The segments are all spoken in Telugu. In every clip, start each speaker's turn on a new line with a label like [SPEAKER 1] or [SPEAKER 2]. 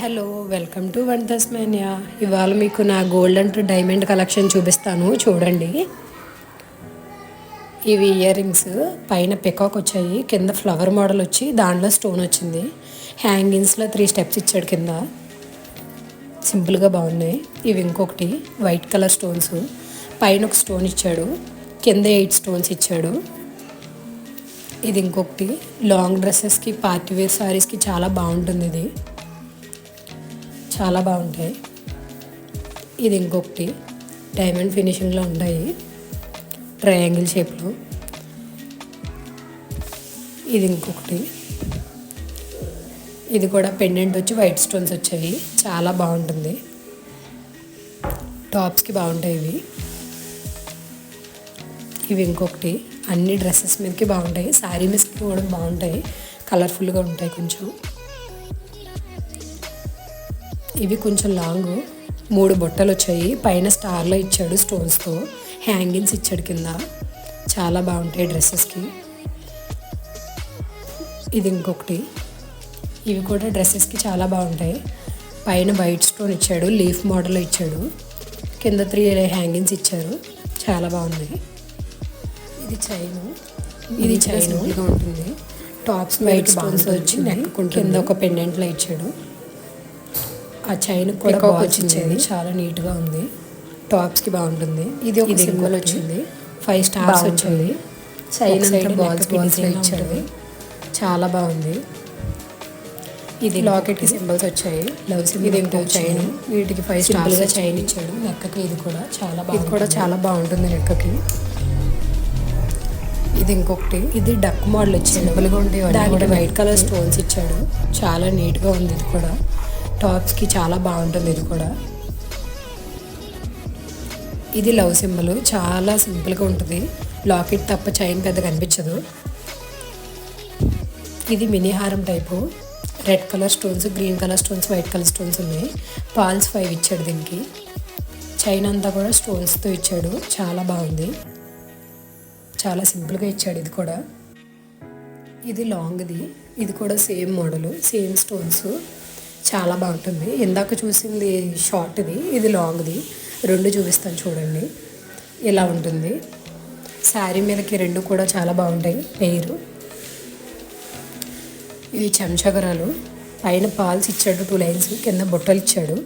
[SPEAKER 1] హలో, వెల్కమ్ టు వంటస్ మేనియా. ఇవాళ మీకు నా గోల్డ్ అండ్ డైమండ్ కలెక్షన్ చూపిస్తాను, చూడండి. ఇవి ఇయర్ రింగ్స్. పైన పికాక్ వచ్చాయి, కింద ఫ్లవర్ మోడల్ వచ్చి దాంట్లో స్టోన్ వచ్చింది. హ్యాంగింగ్స్లో 3 స్టెప్స్ ఇచ్చాడు కింద. సింపుల్గా బాగున్నాయి. ఇవి ఇంకొకటి వైట్ కలర్ స్టోన్స్. పైన ఒక స్టోన్ ఇచ్చాడు, కింద 8 స్టోన్స్ ఇచ్చాడు. ఇది ఇంకొకటి లాంగ్ డ్రెస్సెస్కి, పార్టీ వేర్ శారీస్కి చాలా బాగుంటుంది. ఇది చాలా బాగుంటాయి. ఇది ఇంకొకటి డైమండ్ ఫినిషింగ్లో ఉంటాయి, ట్రయాంగిల్ షేప్లో. ఇది ఇంకొకటి, ఇది కూడా పెండెంట్ వచ్చి వైట్ స్టోన్స్ వచ్చాయి, చాలా బాగుంటుంది. టాప్స్కి బాగుంటాయి ఇవి. ఇవి ఇంకొకటి అన్ని డ్రెస్సెస్ మీదకి బాగుంటాయి, శారీ మీదకి కూడా బాగుంటాయి, కలర్ఫుల్గా ఉంటాయి కొంచెం. ఇవి కొంచెం లాంగ్, 3 బొట్టలు వచ్చాయి, పైన స్టార్లో ఇచ్చాడు స్టోన్స్తో. హ్యాంగింగ్స్ ఇచ్చాడు కింద, చాలా బాగుంటాయి డ్రెస్సెస్కి. ఇది ఇంకొకటి, ఇవి కూడా డ్రెస్సెస్కి చాలా బాగుంటాయి. పైన వైట్ స్టోన్ ఇచ్చాడు, లీఫ్ మోడల్లో ఇచ్చాడు, కింద 3 హ్యాంగింగ్స్ ఇచ్చారు, చాలా బాగున్నాయి. ఇది చైను, ఇది చైన్గా ఉంటుంది. టాప్స్ వైట్ స్టోన్స్ వచ్చి నెక్ కింద ఒక పెండెంట్లో ఇచ్చాడు. ఆ చైన్ కూడా వచ్చింది, చాలా నీట్గా ఉంది. టాప్స్కి బాగుంటుంది. ఇది ఒక సింబల్ వచ్చింది, 5 స్టార్స్ వచ్చింది. చైన్ అంతా బాల్స్లో ఇచ్చాడు, చాలా బాగుంది. ఇది లాకెట్కి సింబల్స్ వచ్చాయి, లవ్ సింబల్. ఇది ఇంకో చైన్, వీటికి 5 స్టార్స్గా చైన్ ఇచ్చాడు నెక్కకి. ఇది కూడా చాలా బాగుంది, ఇది కూడా చాలా బాగుంటుంది నెక్కకి. ఇది ఇంకొకటి, ఇది డక్ మోడల్ ఇచ్చాడు, సింపుల్గా ఉంటే దానికి వైట్ కలర్ స్టోన్స్ ఇచ్చాడు, చాలా నీట్గా ఉంది. ఇది కూడా టాప్స్కి చాలా బాగుంటుంది. ఇది కూడా, ఇది లవ్ సింబల్, చాలా సింపుల్గా ఉంటుంది. లాకెట్ తప్ప చైన్ పెద్ద కనిపించదు. ఇది మినీ హారం type, red colour stones, green colour stones, white colour stones ఉన్నాయి. పాల్స్ 5 ఇచ్చాడు దీనికి. చైన్ అంతా కూడా స్టోన్స్తో ఇచ్చాడు, చాలా బాగుంది, చాలా సింపుల్గా ఇచ్చాడు. ఇది కూడా, ఇది లాంగ్ది, ఇది కూడా సేమ్ మోడల్, సేమ్ స్టోన్స్, చాలా బాగుంటుంది. ఇందాక చూసింది షార్ట్ది, ఇది లాంగ్ది. 2 చూపిస్తాను చూడండి, ఇలా ఉంటుంది. శారీ మీదకి 2 కూడా చాలా బాగుంటాయి పెయిర్. ఇవి చెంచగరాలు, పైన పాల్స్ ఇచ్చాడు, 2 లైన్స్, కింద బొట్టలు ఇచ్చాడు,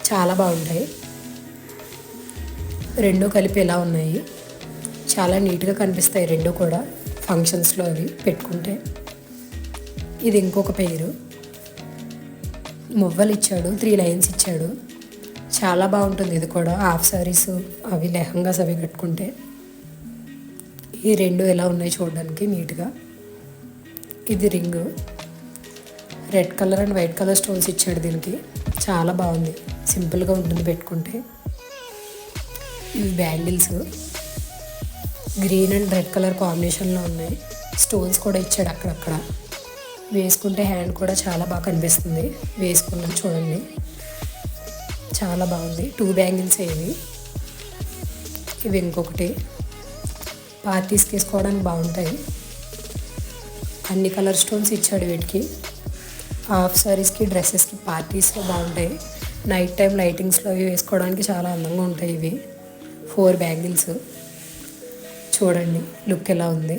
[SPEAKER 1] చాలా బాగుంటాయి. 2 కలిపి ఇలా ఉన్నాయి, చాలా నీట్గా కనిపిస్తాయి 2 కూడా ఫంక్షన్స్లో అవి పెట్టుకుంటే. ఇది ఇంకొక పెయిర్, మువ్వలు ఇచ్చాడు, 3 లైన్స్ ఇచ్చాడు, చాలా బాగుంటుంది. ఇది కూడా హాఫ్ శారీస్ అవి లెహంగాస్ అవి కట్టుకుంటే. ఈ 2 ఎలా ఉన్నాయి చూడడానికి నీట్గా. ఇది ring, red colour and white colour stones ఇచ్చాడు దీనికి, చాలా బాగుంది, సింపుల్గా ఉంటుంది పెట్టుకుంటే. ఇవి bangles, green and red colour కాంబినేషన్లో ఉన్నాయి, స్టోన్స్ కూడా ఇచ్చాడు అక్కడక్కడ. వేసుకుంటే హ్యాండ్ కూడా చాలా బాగా కనిపిస్తుంది. వేసుకున్నాం చూడండి, చాలా బాగుంది. 2 బ్యాంగిల్స్ ఇవి. ఇవి ఇంకొకటి, పార్టీస్కి వేసుకోవడానికి బాగుంటాయి. అన్ని కలర్ స్టోన్స్ ఇచ్చాడు వీటికి. హాఫ్ శారీస్కి, డ్రెస్సెస్కి, పార్టీస్లో బాగుంటాయి. నైట్ టైం లైటింగ్స్లో అవి వేసుకోవడానికి చాలా అందంగా ఉంటాయి. ఇవి 4 బ్యాంగిల్స్, చూడండి లుక్ ఎలా ఉంది,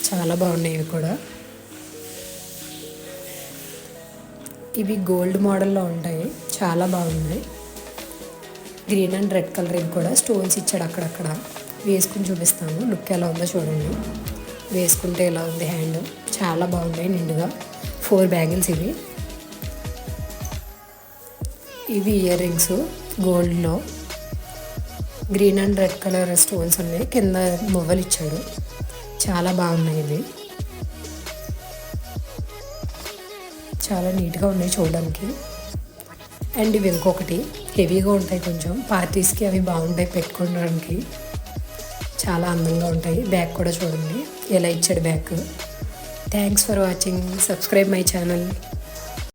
[SPEAKER 1] చాలా బాగున్నాయి ఇవి కూడా. ఇవి గోల్డ్ మోడల్లో ఉంటాయి, చాలా బాగున్నాయి. గ్రీన్ అండ్ రెడ్ కలర్, ఇవి కూడా స్టోన్స్ ఇచ్చాడు అక్కడక్కడ. వేసుకుని చూపిస్తాను లుక్ ఎలా ఉందో చూడండి. వేసుకుంటే ఎలా ఉంది హ్యాండ్, చాలా బాగున్నాయి నిండుగా. 4 బ్యాంగిల్స్ ఇవి. ఇవి ఇయర్ రింగ్స్ గోల్డ్లో, green and red colour stones ఉన్నాయి, కింద మువ్వలు ఇచ్చాడు, చాలా బాగున్నాయి. ఇవి చాలా నీట్గా ఉన్నాయి చూడడానికి. అండ్ ఇవి ఇంకొకటి, హెవీగా ఉంటాయి కొంచెం, పార్టీస్కి అవి బాగుంటాయి పెట్టుకోవడానికి, చాలా అందంగా ఉంటాయి. బ్యాక్ కూడా చూడండి ఎలా ఇచ్చాడు back. Thanks for watching, subscribe my channel.